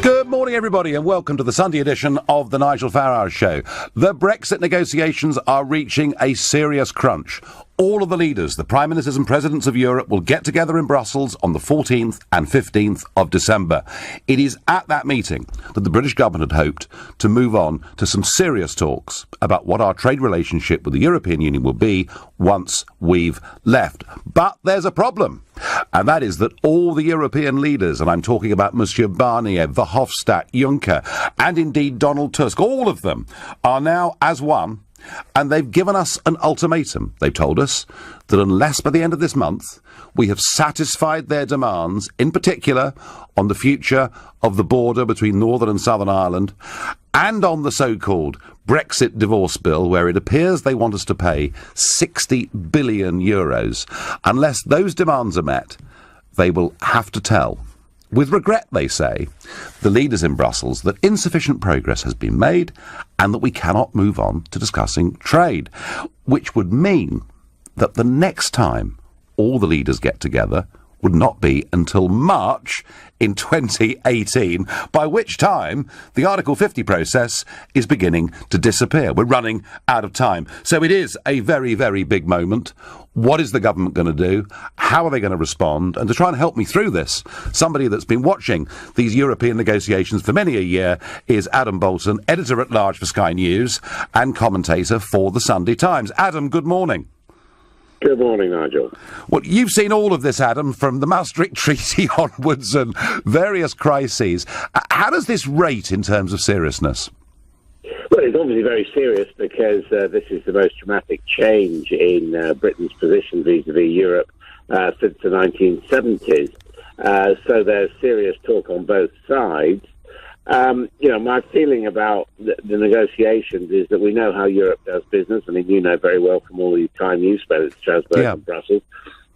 Good morning, everybody, and welcome to the Sunday edition of the Nigel Farage Show. The Brexit negotiations are reaching a serious crunch. All of the leaders, the prime ministers and presidents of Europe, will get together in Brussels on the 14th and 15th of December. It is at that meeting that the British government had hoped to move on to some serious talks about what our trade relationship with the European Union will be once we've left. But there's a problem, and that is that all the European leaders, and I'm talking about Monsieur Barnier, Verhofstadt, Juncker, and indeed Donald Tusk, all of them are now as one. And they've given us an ultimatum. They've told us that unless by the end of this month we have satisfied their demands, in particular on the future of the border between Northern and Southern Ireland, and on the so-called Brexit divorce bill, where it appears they want us to pay 60 billion euros, unless those demands are met, they will have to tell, with regret, they say, the leaders in Brussels that insufficient progress has been made and that we cannot move on to discussing trade, which would mean that the next time all the leaders get together would not be until March in 2018, by which time the Article 50 process is beginning to disappear. We're running out of time. So it is a very, very big moment. What is the government going to do? How are they going to respond? And to try and help me through this, somebody that's been watching these European negotiations for many a year is Adam Bolton, editor-at-large for Sky News and commentator for the Sunday Times. Adam, good morning. Good morning, Nigel. Well, you've seen all of this, Adam, from the Maastricht Treaty onwards and various crises. How does this rate in terms of seriousness? Well, it's obviously very serious because this is the most dramatic change in Britain's position vis-à-vis Europe since the 1970s. So there's serious talk on both sides. My feeling about the negotiations is that we know how Europe does business. I mean, you know very well from all the time you spent at Strasbourg and Brussels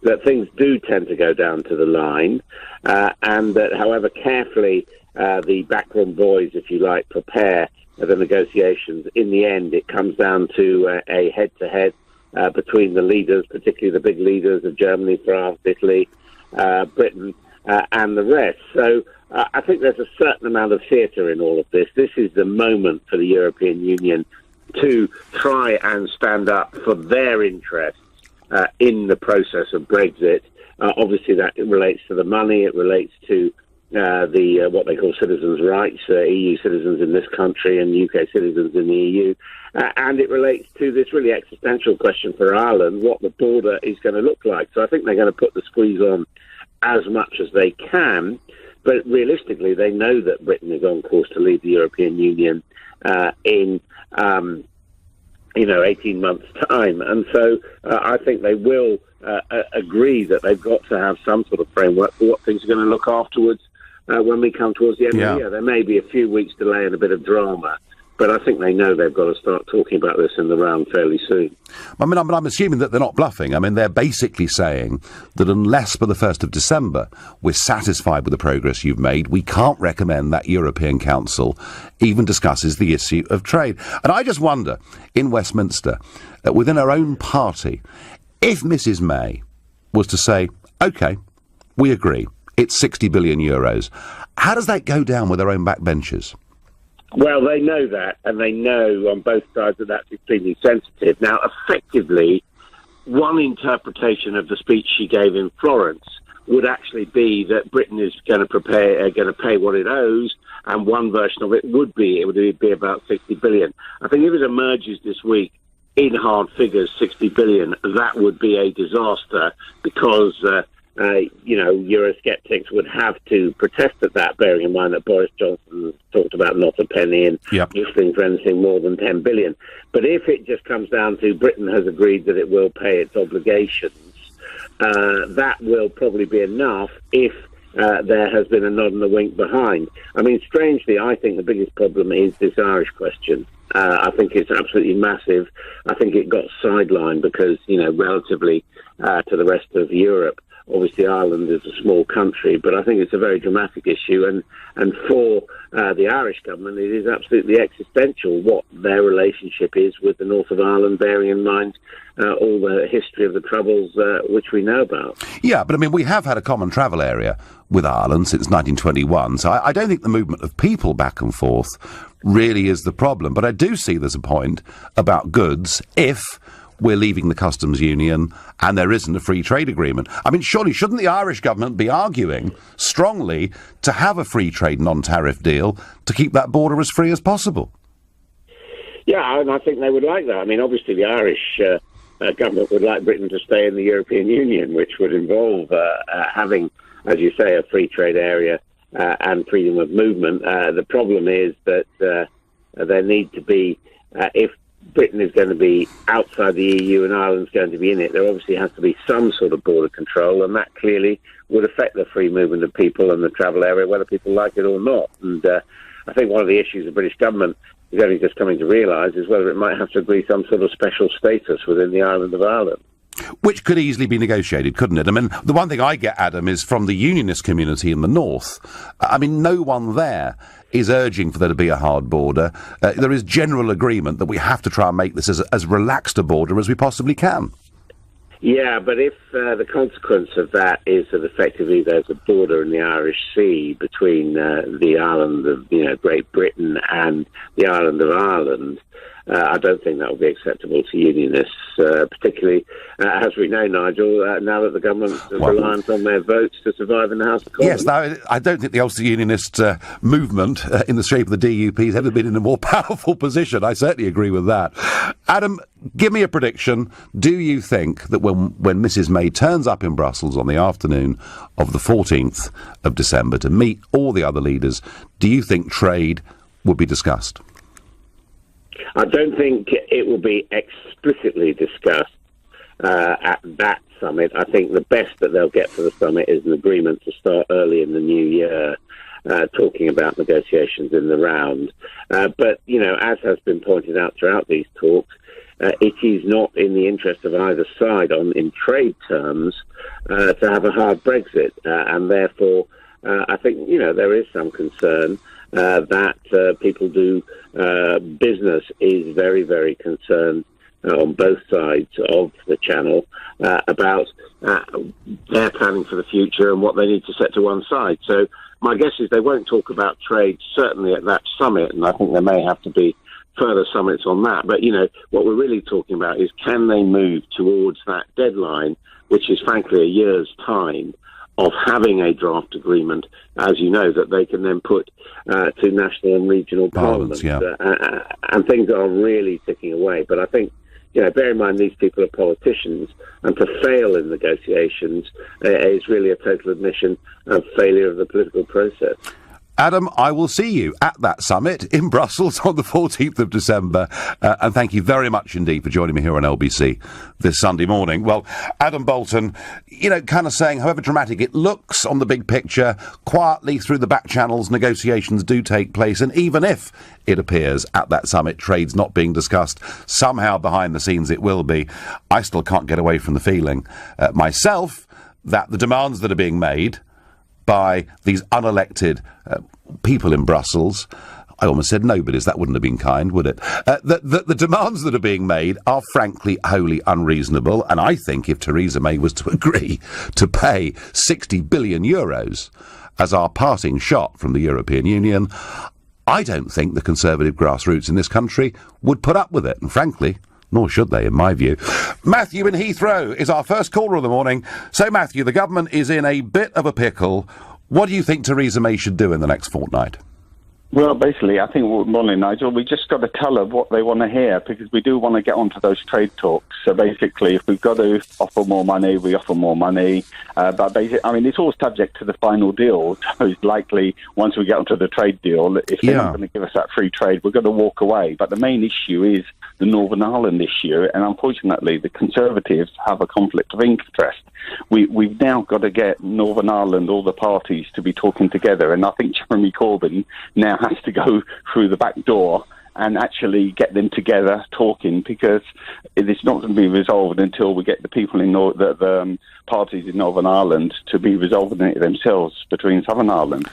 that things do tend to go down to the line, and that however carefully the backroom boys, if you like, prepare the negotiations, in the end it comes down to a head-to-head between the leaders, particularly the big leaders of Germany, France, Italy, Britain, and the rest. So I think there's a certain amount of theatre in all of this. This is the moment for the European Union to try and stand up for their interests in the process of Brexit. Obviously, that relates to the money. It relates to the what they call citizens' rights, EU citizens in this country and UK citizens in the EU. And it relates to this really existential question for Ireland, what the border is going to look like. So I think they're going to put the squeeze on as much as they can. But realistically, they know that Britain is on course to leave the European Union in 18 months' time. And so I think they will agree that they've got to have some sort of framework for what things are going to look afterwards when we come towards the end of the year. There may be a few weeks' delay and a bit of drama, but I think they know they've got to start talking about this in the round fairly soon. I mean, I'm assuming that they're not bluffing. I mean, they're basically saying that unless by the 1st of December we're satisfied with the progress you've made, we can't recommend that European Council even discusses the issue of trade. And I just wonder, in Westminster, within our own party, if Mrs May was to say, OK, we agree, it's 60 billion euros, how does that go down with their own backbenchers? Well, they know that, and they know on both sides that that's extremely sensitive. Now, effectively, one interpretation of the speech she gave in Florence would actually be that Britain is going to pay what it owes, and one version of it would be about 60 billion. I think if it emerges this week in hard figures, 60 billion, that would be a disaster because Eurosceptics would have to protest at that, bearing in mind that Boris Johnson talked about not a penny and listening for anything more than 10 billion. But if it just comes down to Britain has agreed that it will pay its obligations, that will probably be enough if there has been a nod and a wink behind. I mean, strangely, I think the biggest problem is this Irish question. I think it's absolutely massive. I think it got sidelined because, relatively to the rest of Europe, obviously Ireland is a small country, but I think it's a very dramatic issue, and for the Irish government, it is absolutely existential what their relationship is with the north of Ireland, bearing in mind all the history of the Troubles which we know about. Yeah, but I mean, we have had a common travel area with Ireland since 1921, so I don't think the movement of people back and forth really is the problem. But I do see there's a point about goods if we're leaving the customs union and there isn't a free trade agreement. I mean, surely shouldn't the Irish government be arguing strongly to have a free trade non-tariff deal to keep that border as free as possible? Yeah, and I think they would like that. I mean, obviously the Irish government would like Britain to stay in the European Union, which would involve having, as you say, a free trade area and freedom of movement. The problem is that there need to be, if Britain is going to be outside the EU and Ireland's going to be in it, there obviously has to be some sort of border control, and that clearly would affect the free movement of people and the travel area, whether people like it or not. And I think one of the issues the British government is only just coming to realise is whether it might have to agree some sort of special status within the island of Ireland. Which could easily be negotiated, couldn't it? I mean, the one thing I get, Adam, is from the unionist community in the north. I mean, no one there is urging for there to be a hard border. There is general agreement that we have to try and make this as relaxed a border as we possibly can. Yeah, but if the consequence of that is that effectively there's a border in the Irish Sea between the island of Great Britain and the island of Ireland, I don't think that will be acceptable to unionists, particularly, as we know, Nigel, now that the government is reliant on their votes to survive in the House of Commons. Yes, now, I don't think the Ulster Unionist movement in the shape of the DUP has ever been in a more powerful position. I certainly agree with that. Adam, give me a prediction. Do you think that when Mrs May turns up in Brussels on the afternoon of the 14th of December to meet all the other leaders, do you think trade would be discussed? I don't think it will be explicitly discussed at that summit. I think the best that they'll get for the summit is an agreement to start early in the new year, talking about negotiations in the round. But, as has been pointed out throughout these talks, it is not in the interest of either side in trade terms to have a hard Brexit. And therefore, I think, there is some concern that people do business is very, very concerned on both sides of the channel about their planning for the future and what they need to set to one side. So my guess is they won't talk about trade, certainly at that summit, and I think there may have to be further summits on that. But, what we're really talking about is can they move towards that deadline, which is frankly a year's time, of having a draft agreement, as you know, that they can then put to national and regional parliaments. Yeah. And things are really ticking away. But I think, bear in mind these people are politicians, and to fail in negotiations is really a total admission of failure of the political process. Adam, I will see you at that summit in Brussels on the 14th of December. And thank you very much indeed for joining me here on LBC this Sunday morning. Well, Adam Bolton, kind of saying, however dramatic it looks on the big picture, quietly through the back channels, negotiations do take place. And even if it appears at that summit trade's not being discussed, somehow behind the scenes it will be, I still can't get away from the feeling myself that the demands that are being made by these unelected people in Brussels, I almost said nobodies, that wouldn't have been kind, would it? The demands that are being made are frankly wholly unreasonable, and I think if Theresa May was to agree to pay 60 billion euros as our parting shot from the European Union, I don't think the Conservative grassroots in this country would put up with it, and frankly, nor should they, in my view. Matthew in Heathrow is our first caller of the morning. So, Matthew, the government is in a bit of a pickle. What do you think Theresa May should do in the next fortnight? Well, basically, I think, morning, Nigel, we just got to tell her what they want to hear, because we do want to get onto those trade talks. So basically, if we've got to offer more money, we offer more money. But basically, it's all subject to the final deal. So it's likely, once we get onto the trade deal, if they're not going to give us that free trade, we're going to walk away. But the main issue is the Northern Ireland issue, and unfortunately, the Conservatives have a conflict of interest. We've now got to get Northern Ireland, all the parties, to be talking together, and I think Jeremy Corbyn now has to go through the back door and actually get them together talking, because it's not going to be resolved until we get the people in the parties in Northern Ireland to be resolving it themselves between Southern Ireland.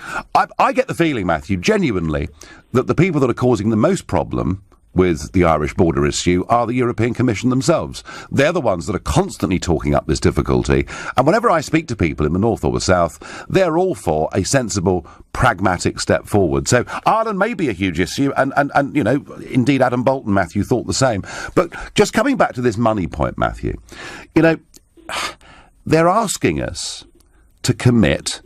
I get the feeling, Matthew, genuinely, that the people that are causing the most problem with the Irish border issue are the European Commission themselves. They're the ones that are constantly talking up this difficulty, and whenever I speak to people in the north or the south, they're all for a sensible, pragmatic step forward. So Ireland may be a huge issue, and you know, indeed Adam Bolton, Matthew, thought the same. But just coming back to this money point, Matthew, you know, they're asking us to commit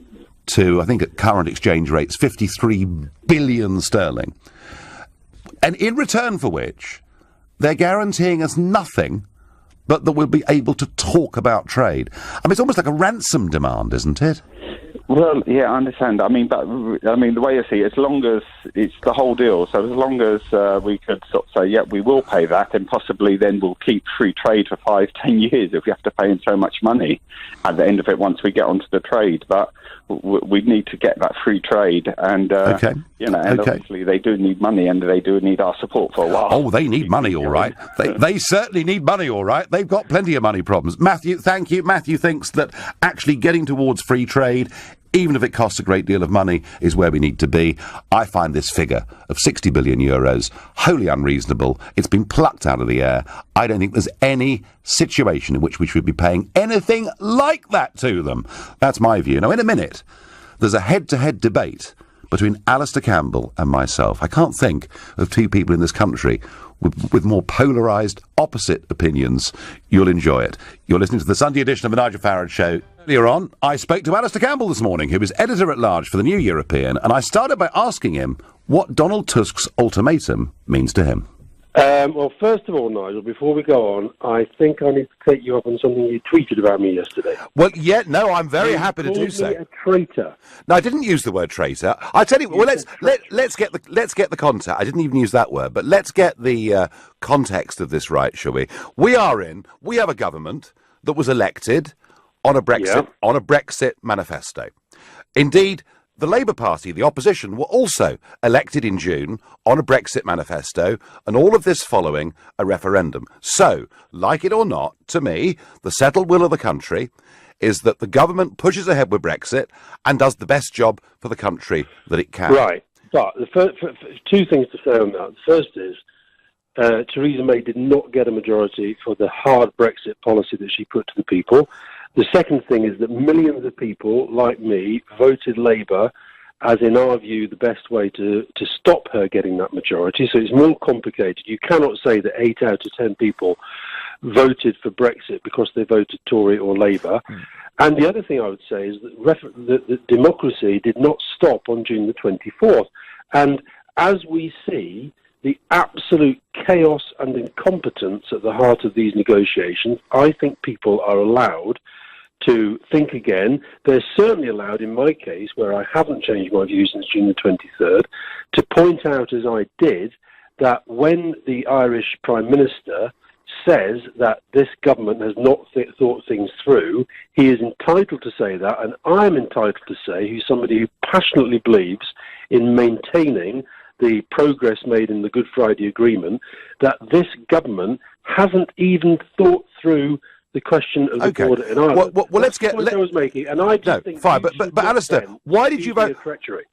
to, I think at current exchange rates, 53 billion sterling. And in return for which, they're guaranteeing us nothing but that we'll be able to talk about trade. I mean, it's almost like a ransom demand, isn't it? Well, yeah, I understand. I mean, the way I see it, as long as it's the whole deal, so as long as we could sort of say, yeah, we will pay that, and possibly then we'll keep free trade for 5-10 years if we have to pay in so much money at the end of it once we get onto the trade. But we need to get that free trade, and you know, and obviously they do need money, and they do need our support for a while. Oh, they need money, all right. They certainly need money, all right. They've got plenty of money problems. Matthew, thank you. Matthew thinks that actually getting towards free trade, even if it costs a great deal of money, is where we need to be. I find this figure of 60 billion euros wholly unreasonable. It's been plucked out of the air. I don't think there's any situation in which we should be paying anything like that to them. That's my view. Now, in a minute, there's a head-to-head debate between Alistair Campbell and myself. I can't think of two people in this country with more polarised, opposite opinions. You'll enjoy it. You're listening to the Sunday edition of the Nigel Farage Show. Earlier on, I spoke to Alistair Campbell this morning, who is editor-at-large for the New European, and I started by asking him what Donald Tusk's ultimatum means to him. Well, first of all, Nigel, before we go on, I think I need to take you up on something you tweeted about me yesterday. Well, yeah, no, I'm very happy to do so. You called me a traitor. No, I didn't use the word traitor. I tell you, well, let's get the context. I didn't even use that word, but let's get the context of this right, shall we? We have a government that was elected on a Brexit manifesto. Indeed, the Labour Party, the opposition, were also elected in June on a Brexit manifesto, and all of this following a referendum. So, like it or not, to me, the settled will of the country is that the government pushes ahead with Brexit and does the best job for the country that it can. Right. But the first, two things to say on that. The first is, Theresa May did not get a majority for the hard Brexit policy that she put to the people. The second thing is that millions of people, like me, voted Labour as, in our view, the best way to stop her getting that majority. So it's more complicated. You cannot say that 8 out of 10 people voted for Brexit because they voted Tory or Labour. And the other thing I would say is that democracy did not stop on June the 24th. And as we see the absolute chaos and incompetence at the heart of these negotiations, I think people are allowed to think again. They're certainly allowed, in my case, where I haven't changed my views since June the 23rd, to point out, as I did, that when the Irish Prime Minister says that this government has not thought things through, he is entitled to say that, and I'm entitled to say, who's somebody who passionately believes in maintaining the progress made in the Good Friday Agreement, that this government hasn't even thought through the question of the border in Ireland. Well, let's get. I was making, and I just think fine, but Alistair, why did you vote?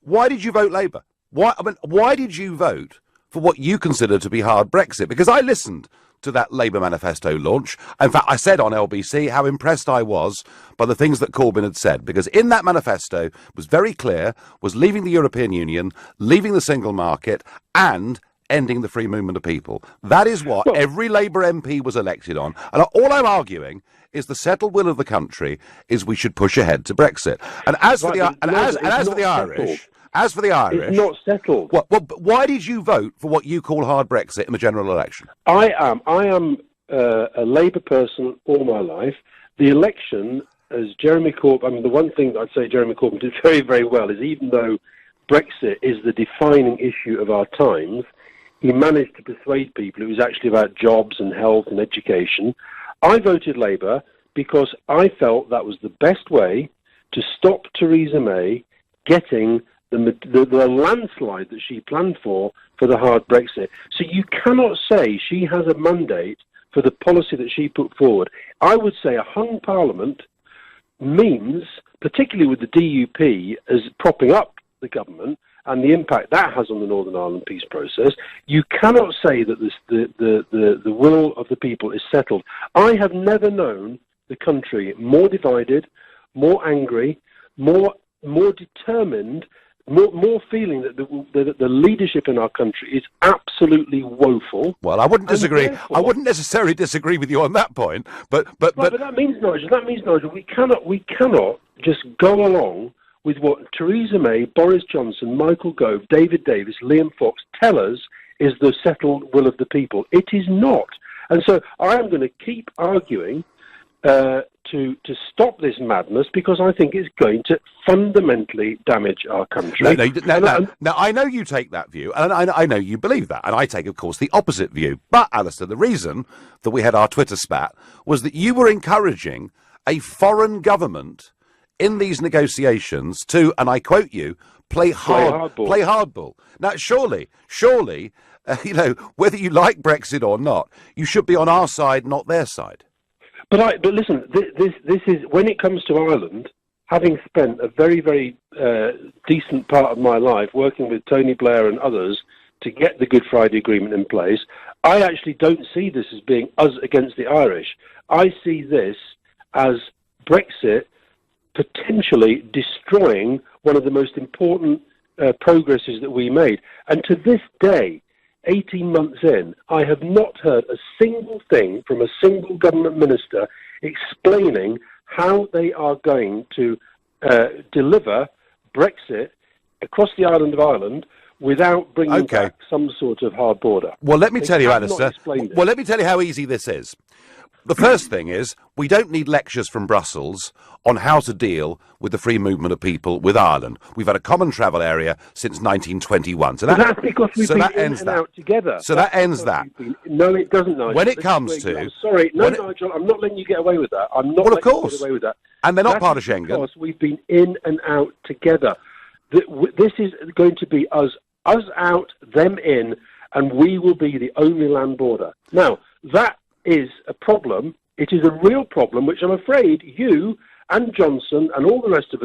Why did you vote Labour? Why did you vote for what you consider to be hard Brexit? Because I listened to that Labour manifesto launch. In fact, I said on LBC how impressed I was by the things that Corbyn had said, because in that manifesto was very clear, was leaving the European Union, leaving the single market, and ending the free movement of people. That is what every Labour MP was elected on. And all I'm arguing is the settled will of the country is we should push ahead to Brexit. And as for the Irish, it's not settled. Well, why did you vote for what you call hard Brexit in the general election? I am a Labour person all my life. The election, as Jeremy Corbyn, I mean, the one thing I'd say Jeremy Corbyn did very, very well is, even though Brexit is the defining issue of our times, he managed to persuade people it was actually about jobs and health and education. I voted Labour because I felt that was the best way to stop Theresa May getting the landslide that she planned for the hard Brexit. So you cannot say she has a mandate for the policy that she put forward. I would say a hung parliament means, particularly with the DUP as propping up the government and the impact that has on the Northern Ireland peace process, you cannot say that the will of the people is settled. I have never known the country more divided, more angry, more determined, more feeling that the leadership in our country is absolutely woeful. Well, I wouldn't disagree. I wouldn't necessarily disagree with you on that point, but that means, Nigel, we cannot just go along with what Theresa May, Boris Johnson, Michael Gove, David Davis, Liam Fox tell us is the settled will of the people. It is not. And so I am going to keep arguing to stop this madness, because I think it's going to fundamentally damage our country. Now, I know you take that view, and I know you believe that, and I take, of course, the opposite view. But, Alistair, the reason that we had our Twitter spat was that you were encouraging a foreign government in these negotiations to, and I quote you, play hardball. Now, surely, whether you like Brexit or not, you should be on our side, not their side. But listen, this is, when it comes to Ireland, having spent a very, very decent part of my life working with Tony Blair and others to get the Good Friday Agreement in place, I actually don't see this as being us against the Irish. I see this as Brexit potentially destroying one of the most important progresses that we made. And to this day, 18 months in, I have not heard a single thing from a single government minister explaining how they are going to deliver Brexit across the island of Ireland without bringing back some sort of hard border. Well, let me tell you, Alistair. Well, let me tell you how easy this is. The first thing is, we don't need lectures from Brussels on how to deal with the free movement of people with Ireland. We've had a common travel area since 1921. So that's because we've been in and out together. So that ends that. No, it doesn't, Nigel. When it comes to... I'm sorry, Nigel, I'm not letting you get away with that. I'm not letting you get away with that. And they're not part of Schengen. Because we've been in and out together. This is going to be us out, them in, and we will be the only land border. Now, that is a problem. It is a real problem, which I'm afraid you and Johnson and all the rest of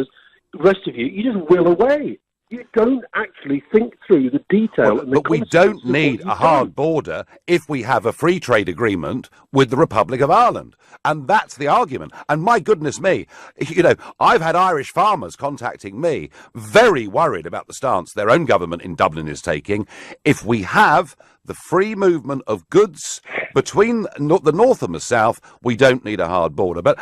you, you just will away. You don't actually think through the detail. But we don't need a hard border if we have a free trade agreement with the Republic of Ireland. And that's the argument. And my goodness me, I've had Irish farmers contacting me, very worried about the stance their own government in Dublin is taking. If we have the free movement of goods between the north and the south, we don't need a hard border. But,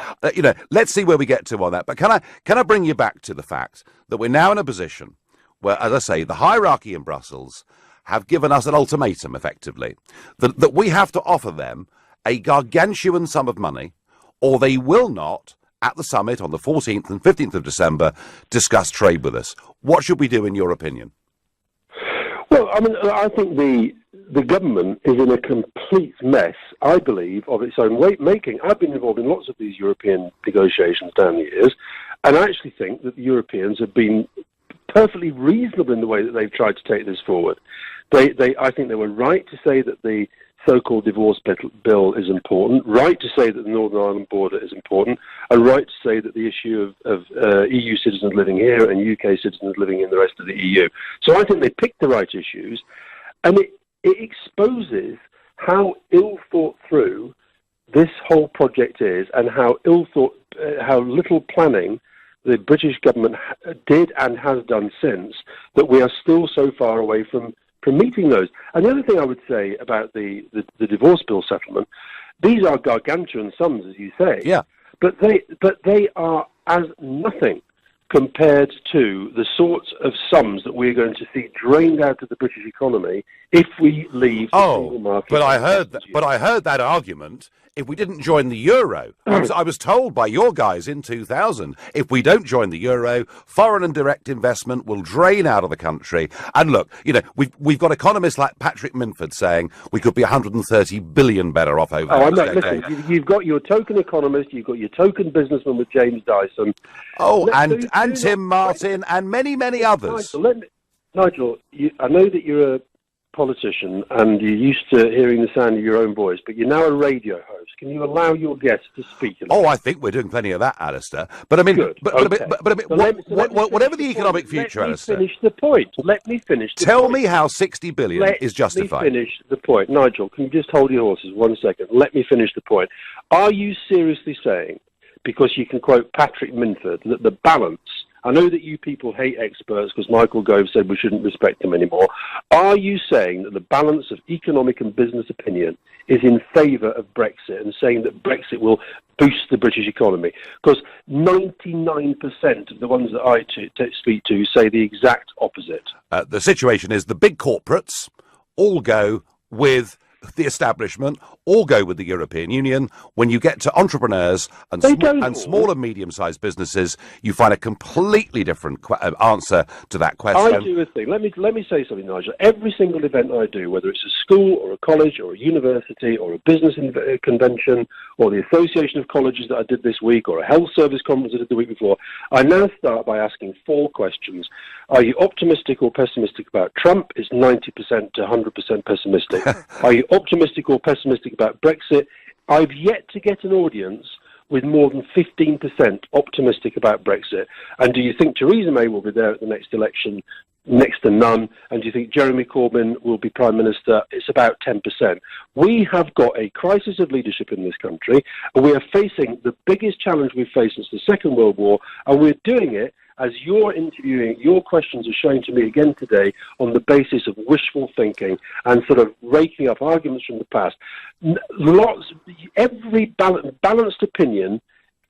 let's see where we get to on that. But can I bring you back to the fact that we're now in a position where, as I say, the hierarchy in Brussels have given us an ultimatum, effectively, that we have to offer them a gargantuan sum of money, or they will not, at the summit on the 14th and 15th of December, discuss trade with us. What should we do, in your opinion? Well, I think the government is in a complete mess, I believe, of its own making. I've been involved in lots of these European negotiations down the years, and I actually think that the Europeans have been perfectly reasonable in the way that they've tried to take this forward. I think they were right to say that the so-called divorce bill is important, right to say that the Northern Ireland border is important, and right to say that the issue of EU citizens living here and UK citizens living in the rest of the EU. So I think they picked the right issues, and it exposes how ill thought through this whole project is, and how how little planning the British government did and has done since, that we are still so far away from meeting those. And the other thing I would say about the divorce bill settlement, these are gargantuan sums, as you say. Yeah. But they are as nothing compared to the sorts of sums that we're going to see drained out of the British economy if we leave the single market. But I heard that argument if we didn't join the euro. I was told by your guys in 2000, if we don't join the euro, foreign and direct investment will drain out of the country. And look, we've got economists like Patrick Minford saying we could be 130 billion better off over the next decade. Listen, you've got your token economist, you've got your token businessman with James Dyson. And and Tim Martin and many, many others. Nigel, I know that you're a politician and you're used to hearing the sound of your own voice, but you're now a radio host. Can you allow your guests to speak? Oh, I think we're doing plenty of that, Alistair. But I mean, whatever the economic future, Alistair. Let me finish the point. Let me finish the Tell point. me how 60 billion is justified. Let me finish the point. Nigel, can you just hold your horses 1 second? Let me finish the point. Are you seriously saying, because you can quote Patrick Minford, that the balance... I know that you people hate experts because Michael Gove said we shouldn't respect them anymore. Are you saying that the balance of economic and business opinion is in favour of Brexit and saying that Brexit will boost the British economy? Because 99% of the ones that I speak to say the exact opposite. The situation is the big corporates all go with the establishment, all go with the European Union. When you get to entrepreneurs and small and medium-sized businesses, you find a completely different answer to that question. I do a thing. Let me say something, Nigel. Every single event I do, whether it's a school or a college or a university or a business convention or the Association of Colleges that I did this week or a health service conference I did the week before, I now start by asking 4 questions. Are you optimistic or pessimistic about Trump? Is 90% to 100% pessimistic. Are you optimistic or pessimistic about Brexit? I've yet to get an audience with more than 15% optimistic about Brexit. And do you think Theresa May will be there at the next election? Next to none. And do you think Jeremy Corbyn will be Prime Minister? It's about 10%. We have got a crisis of leadership in this country, and we are facing the biggest challenge we've faced since the Second World War, and we're doing it as you're interviewing, your questions are showing to me again today on the basis of wishful thinking and sort of raking up arguments from the past. Every balanced opinion,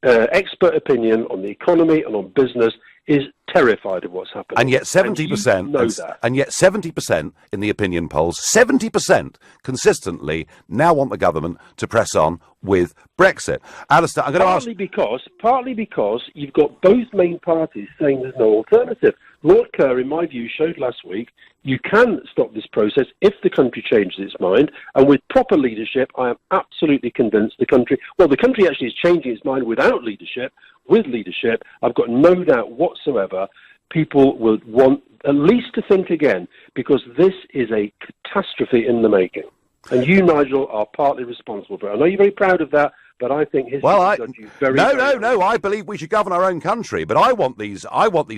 expert opinion on the economy and on business is terrified of what's happening. And yet 70%, and yet 70% in the opinion polls, 70% consistently now want the government to press on with Brexit. Alistair, I'm going to ask... Partly because you've got both main parties saying there's no alternative. Lord Kerr, in my view, showed last week you can stop this process if the country changes its mind, and with proper leadership, I am absolutely convinced the country actually is changing its mind without leadership. With leadership, I've got no doubt whatsoever people will want at least to think again, because this is a catastrophe in the making. And you, Nigel, are partly responsible for it. I know you're very proud of that, but I think history has done you very No. I believe we should govern our own country, but I want these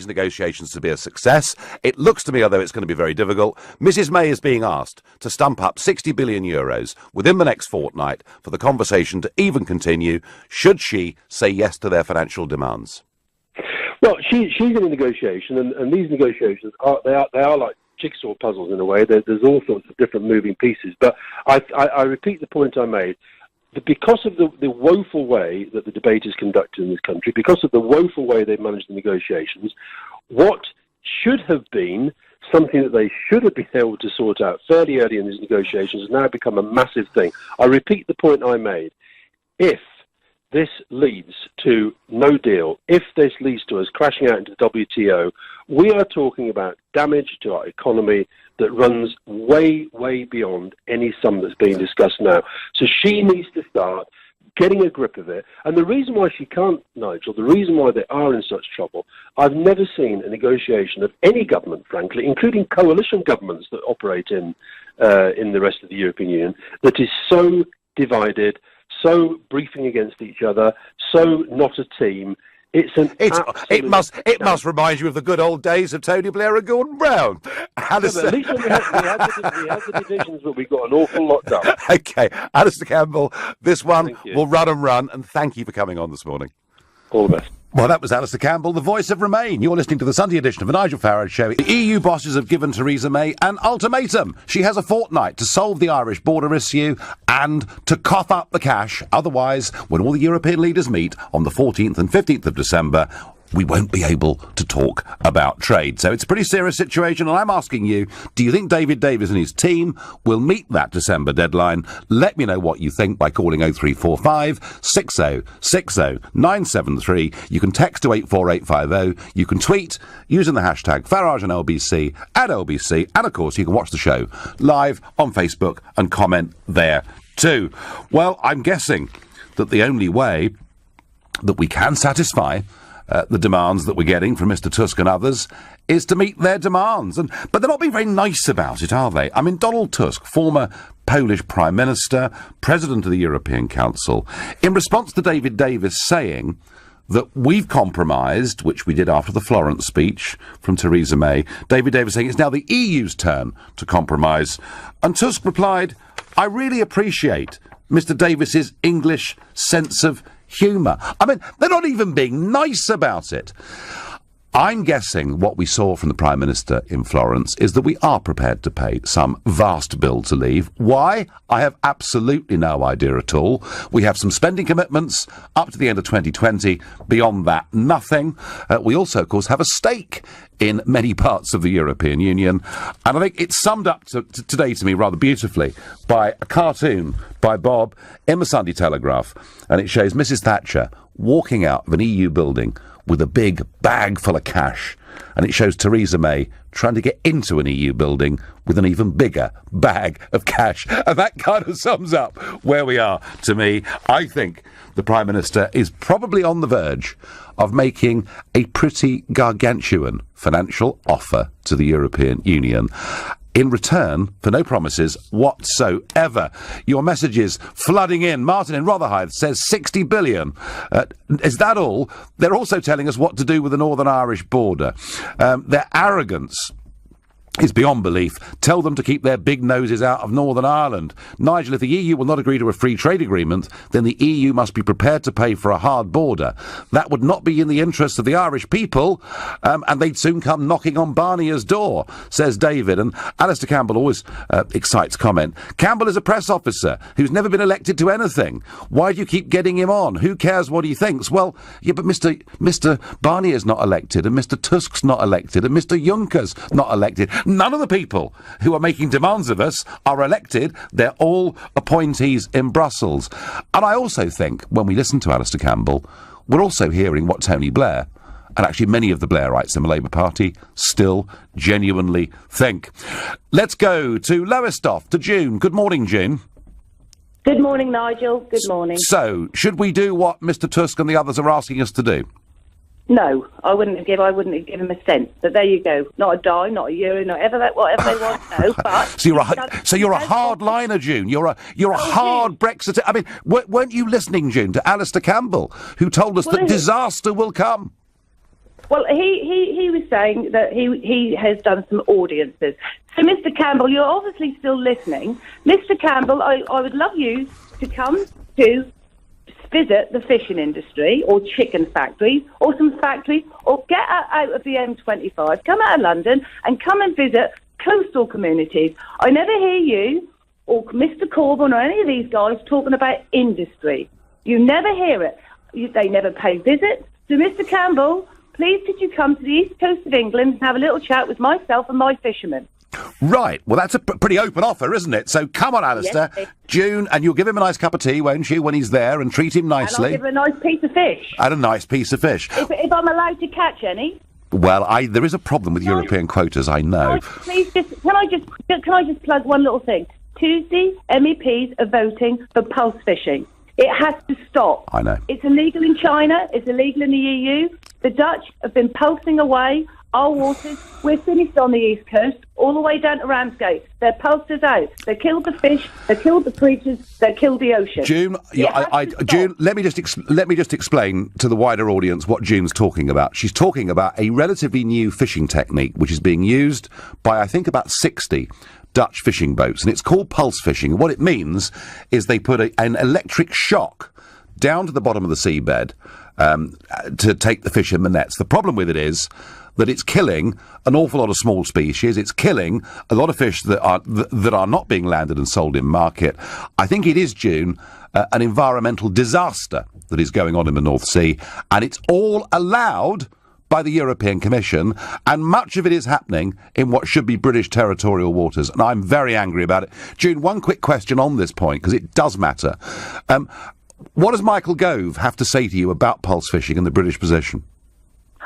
negotiations to be a success. It looks to me, although it's going to be very difficult, Mrs May is being asked to stump up 60 billion euros within the next fortnight for the conversation to even continue, should she say yes to their financial demands. Well, she's in a negotiation, and these negotiations are like jigsaw puzzles in a way. There's all sorts of different moving pieces. But I repeat the point I made. Because of the woeful way that the debate is conducted in this country, because of the woeful way they've managed the negotiations, what should have been something that they should have been able to sort out fairly early in these negotiations has now become a massive thing. I repeat the point I made. If this leads to no deal, if this leads to us crashing out into the WTO, we are talking about damage to our economy that runs way, way beyond any sum that's being discussed now. So she needs to start getting a grip of it. And the reason why she can't, Nigel, the reason why they are in such trouble, I've never seen a negotiation of any government, frankly, including coalition governments that operate in the rest of the European Union, that is so divided, so briefing against each other, so not a team. It must remind you of the good old days of Tony Blair and Gordon Brown. At least we had the divisions, but we got an awful lot done. Okay, Alistair Campbell, this one will run and run, and thank you for coming on this morning. All the best. Well, that was Alistair Campbell, the voice of Remain. You're listening to the Sunday edition of the Nigel Farage Show. The EU bosses have given Theresa May an ultimatum. She has a fortnight to solve the Irish border issue and to cough up the cash. Otherwise, when all the European leaders meet on the 14th and 15th of December, we won't be able to talk about trade. So it's a pretty serious situation, and I'm asking you, do you think David Davis and his team will meet that December deadline? Let me know what you think by calling 0345 60 60 973. You can text to 84850. You can tweet using the hashtag Farage and LBC at LBC. And, of course, you can watch the show live on Facebook and comment there too. Well, I'm guessing that the only way that we can satisfy the demands that we're getting from Mr Tusk and others is to meet their demands. But they're not being very nice about it, are they? I mean, Donald Tusk, former Polish Prime Minister, President of the European Council, in response to David Davis saying that we've compromised, which we did after the Florence speech from Theresa May, David Davis saying it's now the EU's turn to compromise. And Tusk replied, I really appreciate Mr Davis's English sense of humour. I mean, they're not even being nice about it. I'm guessing what we saw from the Prime Minister in Florence is that we are prepared to pay some vast bill to leave. Why? I have absolutely no idea at all. We have some spending commitments up to the end of 2020. Beyond that, nothing. We also, of course, have a stake in many parts of the European Union. And I think it's summed up today to me rather beautifully by a cartoon by Bob in the Sunday Telegraph. And it shows Mrs Thatcher walking out of an EU building with a big bag full of cash. And it shows Theresa May trying to get into an EU building with an even bigger bag of cash. And that kind of sums up where we are to me. I think the Prime Minister is probably on the verge of making a pretty gargantuan financial offer to the European Union in return for no promises whatsoever. Your messages flooding in. Martin in Rotherhithe says 60 billion. Is that all? They're also telling us what to do with the Northern Irish border. Their arrogance is beyond belief. Tell them to keep their big noses out of Northern Ireland. Nigel, if the EU will not agree to a free trade agreement, then the EU must be prepared to pay for a hard border. That would not be in the interests of the Irish people, and they'd soon come knocking on Barnier's door, says David. And Alistair Campbell always excites comment. Campbell is a press officer who's never been elected to anything. Why do you keep getting him on? Who cares what he thinks? Well, yeah, but Mr Barnier's not elected, and Mr Tusk's not elected, and Mr Juncker's not elected. None of the people who are making demands of us are elected. They're all appointees in Brussels. And I also think, when we listen to Alistair Campbell, we're also hearing what Tony Blair, and actually many of the Blairites in the Labour Party, still genuinely think. Let's go to Lowestoft, to June. Good morning, June. Good morning, Nigel. Good morning. So, should we do what Mr Tusk and the others are asking us to do? No, I wouldn't have given him a cent. But there you go. Not a dime, not a euro, whatever they want. No, but so you're a hardliner, June. You're a hard Brexit. I mean, weren't you listening, June, to Alistair Campbell, who told us that disaster will come? Well, he was saying that he has done some audiences. So, Mr. Campbell, you're obviously still listening. Mr. Campbell, I would love you to come to visit the fishing industry or chicken factories or some factories, or get out of the M25, come out of London and come and visit coastal communities. I never hear you or Mr Corbyn or any of these guys talking about industry. You never hear it. They never pay visits. So, Mr Campbell, please could you come to the east coast of England and have a little chat with myself and my fishermen? Right. Well, that's a pretty open offer, isn't it? So come on, Alistair. Yes, June, and you'll give him a nice cup of tea, won't you, when he's there, and treat him nicely. And I'll give him a nice piece of fish. And a nice piece of fish. If I'm allowed to catch any. Well, there is a problem with European quotas, I know. Can I just plug one little thing? Tuesday, MEPs are voting for pulse fishing. It has to stop. I know. It's illegal in China. It's illegal in the EU. The Dutch have been pulsing away our waters. We're finished on the East Coast, all the way down to Ramsgate. They're pulsed us out. They killed the fish. They killed the creatures. They killed the ocean. June, June, let me just explain to the wider audience what June's talking about. She's talking about a relatively new fishing technique which is being used by, I think, about 60 Dutch fishing boats, and it's called pulse fishing. And what it means is they put an electric shock down to the bottom of the seabed to take the fish in the nets. The problem with it is that it's killing an awful lot of small species. It's killing a lot of fish that are not being landed and sold in market. I think it is, June, an environmental disaster that is going on in the North Sea, and it's all allowed by the European Commission, and much of it is happening in what should be British territorial waters, and I'm very angry about it. June, one quick question on this point, because it does matter. What does Michael Gove have to say to you about pulse fishing and the British position?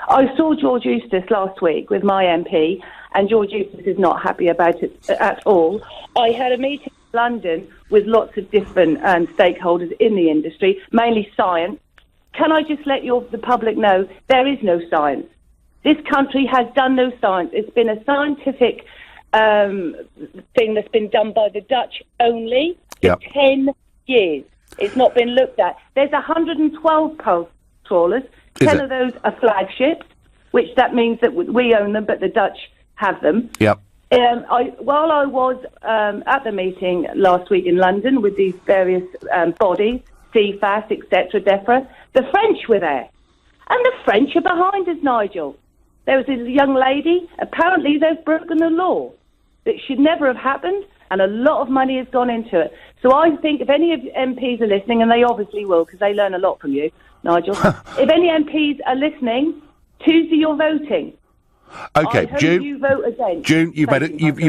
I saw George Eustace last week with my MP, and George Eustace is not happy about it at all. I had a meeting in London with lots of different stakeholders in the industry, mainly science, can I just let the public know there is no science. This country has done no science. It's been a scientific thing that's been done by the Dutch only for 10 years. It's not been looked at. There's 112 pulse trawlers. 10 of those are flagships, which that means that we own them, but the Dutch have them. Yep. While I was at the meeting last week in London with these various bodies, CFAS, etc., DEFRA, the French were there. And the French are behind us, Nigel. There was a young lady, apparently they've broken the law. That should never have happened, and a lot of money has gone into it. So I think if any of MPs are listening, and they obviously will, because they learn a lot from you, Nigel, if any MPs are listening, Tuesday you're voting. Okay, I hope June. you vote against. June, you've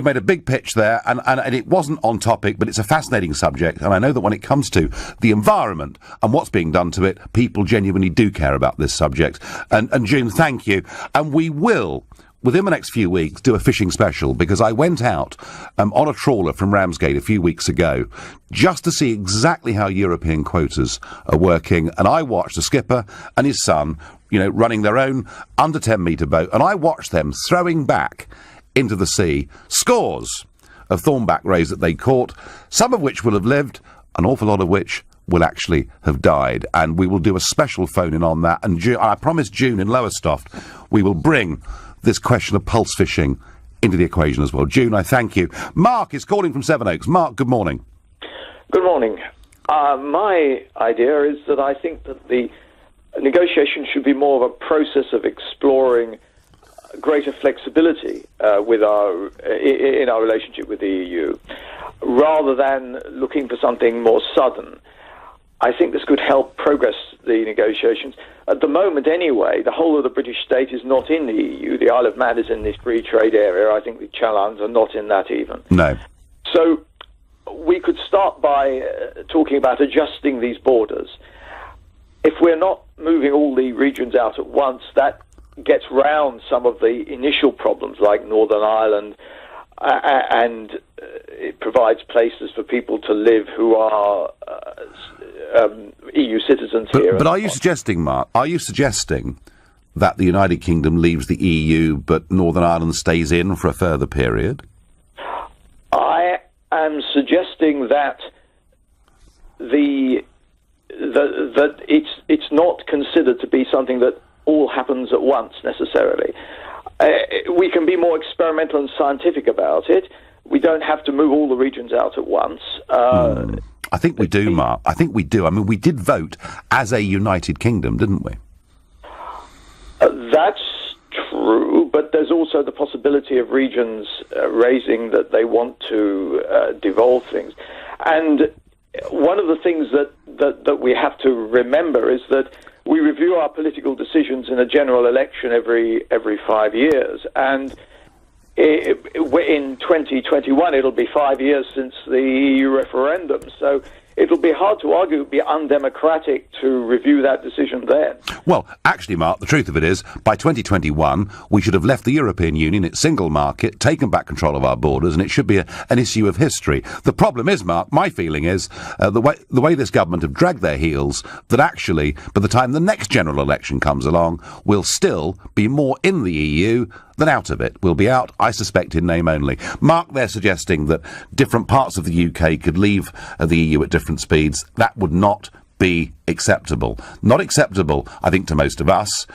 made a big pitch there, and it wasn't on topic, but it's a fascinating subject, and I know that when it comes to the environment and what's being done to it, people genuinely do care about this subject. And June, thank you. And we will, within the next few weeks, do a fishing special, because I went out on a trawler from Ramsgate a few weeks ago just to see exactly how European quotas are working, and I watched the skipper and his son running their own under 10-metre boat, and I watched them throwing back into the sea scores of thornback rays that they caught, some of which will have lived, an awful lot of which will actually have died. And we will do a special phone-in on that, and I promise June in Lowestoft we will bring this question of pulse fishing into the equation as well. June, I thank you. Mark is calling from Sevenoaks. Mark, good morning. Good morning. My idea is that I think that the negotiation should be more of a process of exploring greater flexibility in our relationship with the EU, rather than looking for something more sudden. I think this could help progress the negotiations. At the moment, anyway, the whole of the British state is not in the EU. The Isle of Man is in this free trade area. I think the Channel Islands are not in that even. No. So we could start by talking about adjusting these borders. If we're not moving all the regions out at once, that gets round some of the initial problems like Northern Ireland, and it provides places for people to live who are EU citizens here. But are you suggesting, Mark, that the United Kingdom leaves the EU but Northern Ireland stays in for a further period? I am suggesting that that it's not considered to be something that all happens at once necessarily. We can be more experimental and scientific about it. We don't have to move all the regions out at once. I think we do, Mark. I think we do. I mean, we did vote as a United Kingdom, didn't we? That's true, but there's also the possibility of regions raising that they want to devolve things. And one of the things that we have to remember is that we review our political decisions in a general election every 5 years, and in 2021 it'll be 5 years since the EU referendum, so it'll be hard to argue it would be undemocratic to review that decision then. Well, actually, Mark, the truth of it is, by 2021, we should have left the European Union, its single market, taken back control of our borders, and it should be an issue of history. The problem is, Mark, my feeling is, the way this government have dragged their heels, that actually, by the time the next general election comes along, we'll still be more in the EU than out of it. We'll be out, I suspect, in name only. Mark, they're suggesting that different parts of the UK could leave the EU at different speeds. That would not be acceptable. Not acceptable, I think, to most of us.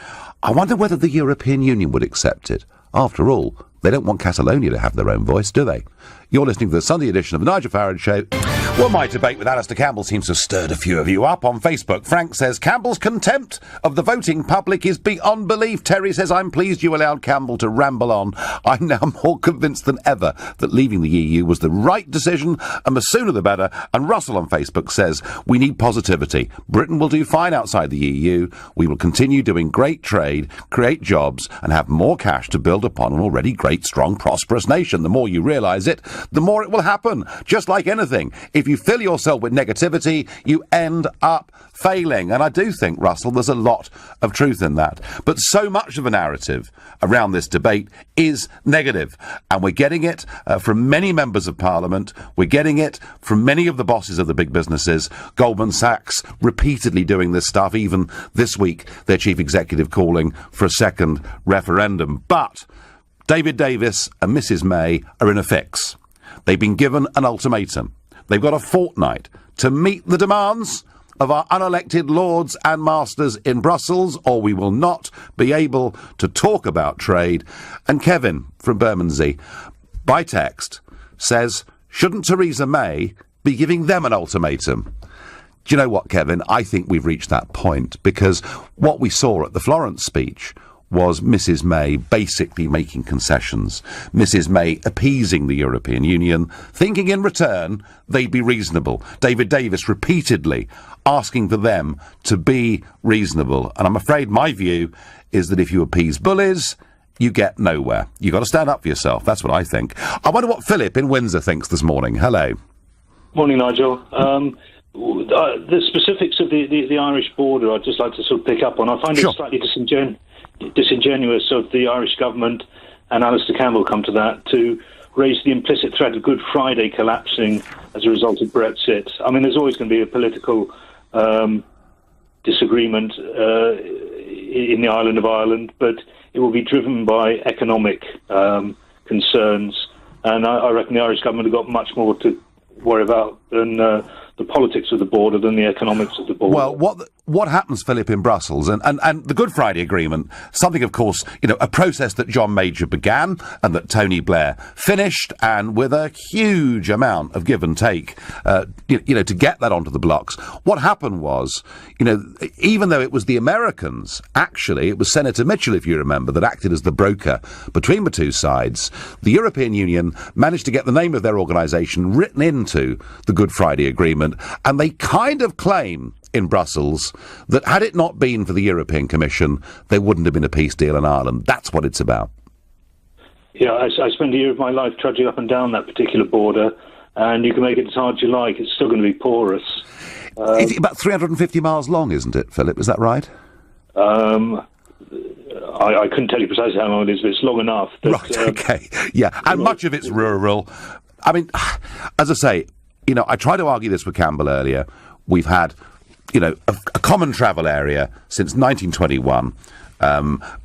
I wonder whether the European Union would accept it. After all, they don't want Catalonia to have their own voice, do they? You're listening to the Sunday edition of the Nigel Farage Show. Well, my debate with Alistair Campbell seems to have stirred a few of you up on Facebook. Frank says, Campbell's contempt of the voting public is beyond belief. Terry says, I'm pleased you allowed Campbell to ramble on. I'm now more convinced than ever that leaving the EU was the right decision, and the sooner the better. And Russell on Facebook says, we need positivity. Britain will do fine outside the EU. We will continue doing great trade, create jobs, and have more cash to build upon an already great, strong, prosperous nation. The more you realise it, the more it will happen. Just like anything. If if you fill yourself with negativity, you end up failing. And I do think, Russell, there's a lot of truth in that. But so much of a narrative around this debate is negative. And we're getting it from many members of Parliament. We're getting it from many of the bosses of the big businesses. Goldman Sachs repeatedly doing this stuff. Even this week, their chief executive calling for a second referendum. But David Davis and Mrs May are in a fix. They've been given an ultimatum. They've got a fortnight to meet the demands of our unelected lords and masters in Brussels, or we will not be able to talk about trade. And Kevin from Bermondsey, by text, says, shouldn't Theresa May be giving them an ultimatum? Do you know what, Kevin? I think we've reached that point, because what we saw at the Florence speech was Mrs May basically making concessions. Mrs May appeasing the European Union, thinking in return they'd be reasonable. David Davis repeatedly asking for them to be reasonable. And I'm afraid my view is that if you appease bullies, you get nowhere. You've got to stand up for yourself. That's what I think. I wonder what Philip in Windsor thinks this morning. Hello. Morning, Nigel. The specifics of the Irish border I'd just like to sort of pick up on. I find it slightly disingenuous of the Irish government, and Alistair Campbell come to that, to raise the implicit threat of Good Friday collapsing as a result of Brexit. I mean, there's always going to be a political disagreement in the island of Ireland, but it will be driven by economic concerns, and I reckon the Irish government have got much more to worry about than the politics of the border than the economics of the border. Well, what happens, Philip, in Brussels, and the Good Friday Agreement, something, of course, a process that John Major began and that Tony Blair finished, and with a huge amount of give and take, to get that onto the blocks. What happened was, even though it was the Americans, actually, it was Senator Mitchell, if you remember, that acted as the broker between the two sides. The European Union managed to get the name of their organisation written into the Good Friday Agreement, and they kind of claim in Brussels that had it not been for the European Commission, there wouldn't have been a peace deal in Ireland. That's what it's about. Yeah, I spent a year of my life trudging up and down that particular border, and you can make it as hard as you like, it's still going to be porous. It's about 350 miles long, isn't it, Philip? Is that right? I couldn't tell you precisely how long it is, but it's long enough. Right, okay. Yeah, and much of it's rural. I mean, as I say, I tried to argue this with Campbell earlier. We've had, a common travel area since 1921.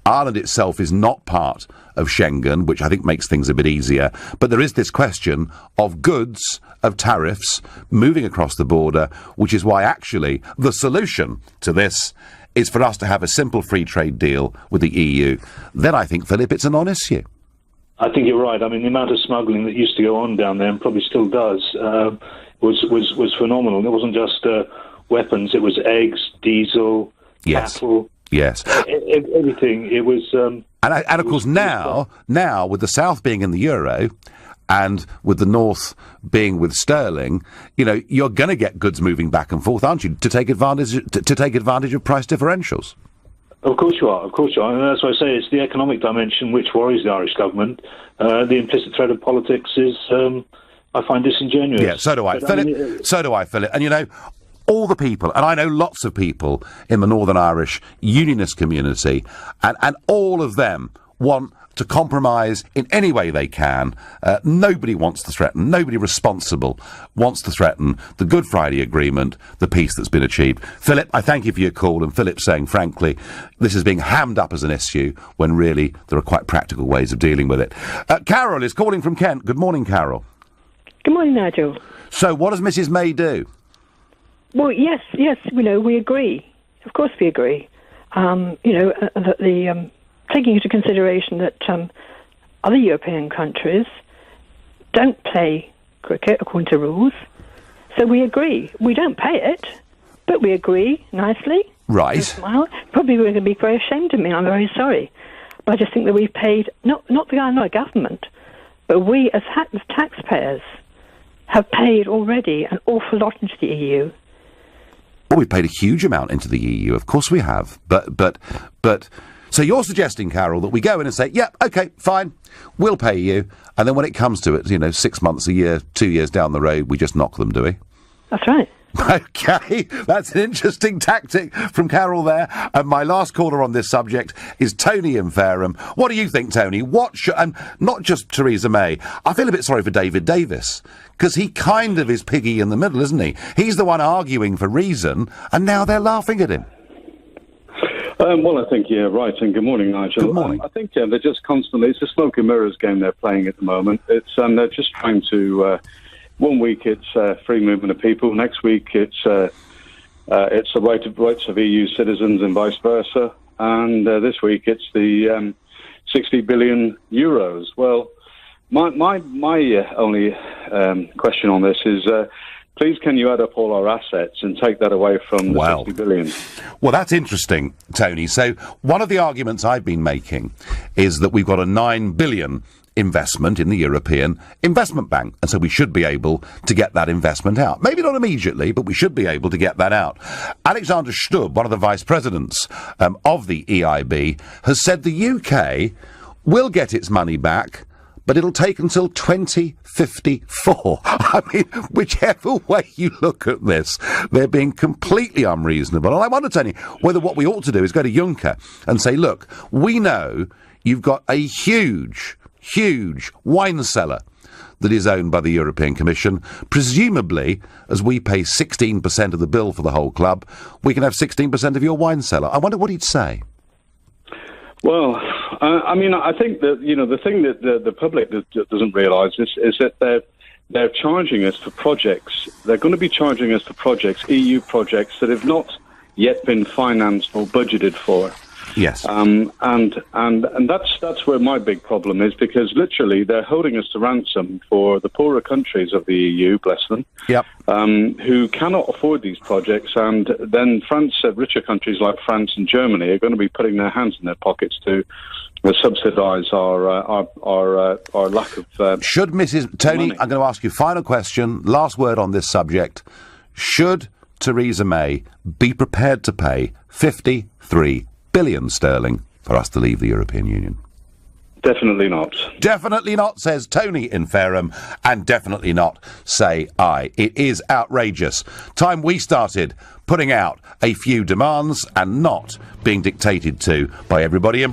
Ireland itself is not part of Schengen, which I think makes things a bit easier. But there is this question of goods, of tariffs, moving across the border, which is why actually the solution to this is for us to have a simple free trade deal with the EU. Then I think, Philip, it's a non-issue. I think you're right. I mean, the amount of smuggling that used to go on down there, and probably still does, was phenomenal. It wasn't just weapons; it was eggs, diesel, cattle, everything. It was, and of course now with the South being in the euro, and with the North being with sterling, you're going to get goods moving back and forth, aren't you? To take advantage of price differentials. Of course you are, and that's why I say it's the economic dimension which worries the Irish government. The implicit threat of politics is, I find, disingenuous. Yeah, so do I, Philip. And all the people, and I know lots of people in the Northern Irish unionist community, and all of them want to compromise in any way they can. Nobody wants to threaten, nobody responsible wants to threaten the Good Friday Agreement, the peace that's been achieved. Philip, I thank you for your call, and Philip saying, frankly, this is being hammed up as an issue when really there are quite practical ways of dealing with it. Carol is calling from Kent. Good morning, Carol. Good morning, Nigel. So what does Mrs May do? Well, yes, we agree. Of course we agree. That taking into consideration that other European countries don't play cricket according to rules, so we agree. We don't pay it, but we agree nicely. Right. Smile. Probably we're going to be very ashamed of me. I'm very sorry, but I just think that we've paid not the government, but we as taxpayers have paid already an awful lot into the EU. Well, we've paid a huge amount into the EU, of course we have. But so you're suggesting, Carol, that we go in and say, yeah, OK, fine, we'll pay you, and then when it comes to it, 6 months, a year, 2 years down the road, we just knock them, do we? That's right. Okay, that's an interesting tactic from Carol there. And my last caller on this subject is Tony in Fareham. What do you think, Tony? And not just Theresa May. I feel a bit sorry for David Davis, because he kind of is piggy in the middle, isn't he? He's the one arguing for reason, and now they're laughing at him. Well, I think you're right, and good morning, Nigel. Good morning. I think they're just constantly, it's a smoke and mirrors game they're playing at the moment. They're just trying to... 1 week it's free movement of people. Next week it's the rights of EU citizens and vice versa. And this week it's the 60 billion euros. Well, my only question on this is, please can you add up all our assets and take that away from the 60 billion? Well, that's interesting, Tony. So one of the arguments I've been making is that we've got a 9 billion investment in the European Investment Bank, and so we should be able to get that investment out. Maybe not immediately, but we should be able to get that out. Alexander Stubb, one of the vice presidents of the EIB, has said the UK will get its money back, but it'll take until 2054. I mean, whichever way you look at this, they're being completely unreasonable. And I wonder, Tony, whether what we ought to do is go to Juncker and say, look, we know you've got a huge wine cellar that is owned by the European Commission. Presumably, as we pay 16% of the bill for the whole club, we can have 16% of your wine cellar. I wonder what he'd say. Well, I mean, I think that, the thing that the public doesn't realise is that they're charging us for projects. They're going to be charging us for projects, EU projects, that have not yet been financed or budgeted for. Yes. And that's where my big problem is, because literally they're holding us to ransom for the poorer countries of the EU, bless them, who cannot afford these projects. And then richer countries like France and Germany are going to be putting their hands in their pockets to subsidise our lack of... Should Mrs. Tony, money. I'm going to ask you final question, last word on this subject. Should Theresa May be prepared to pay 53 billion sterling for us to leave the European Union? Definitely not. Definitely not, says Tony in Fareham, and definitely not, say I. It is outrageous. Time we started putting out a few demands and not being dictated to by everybody in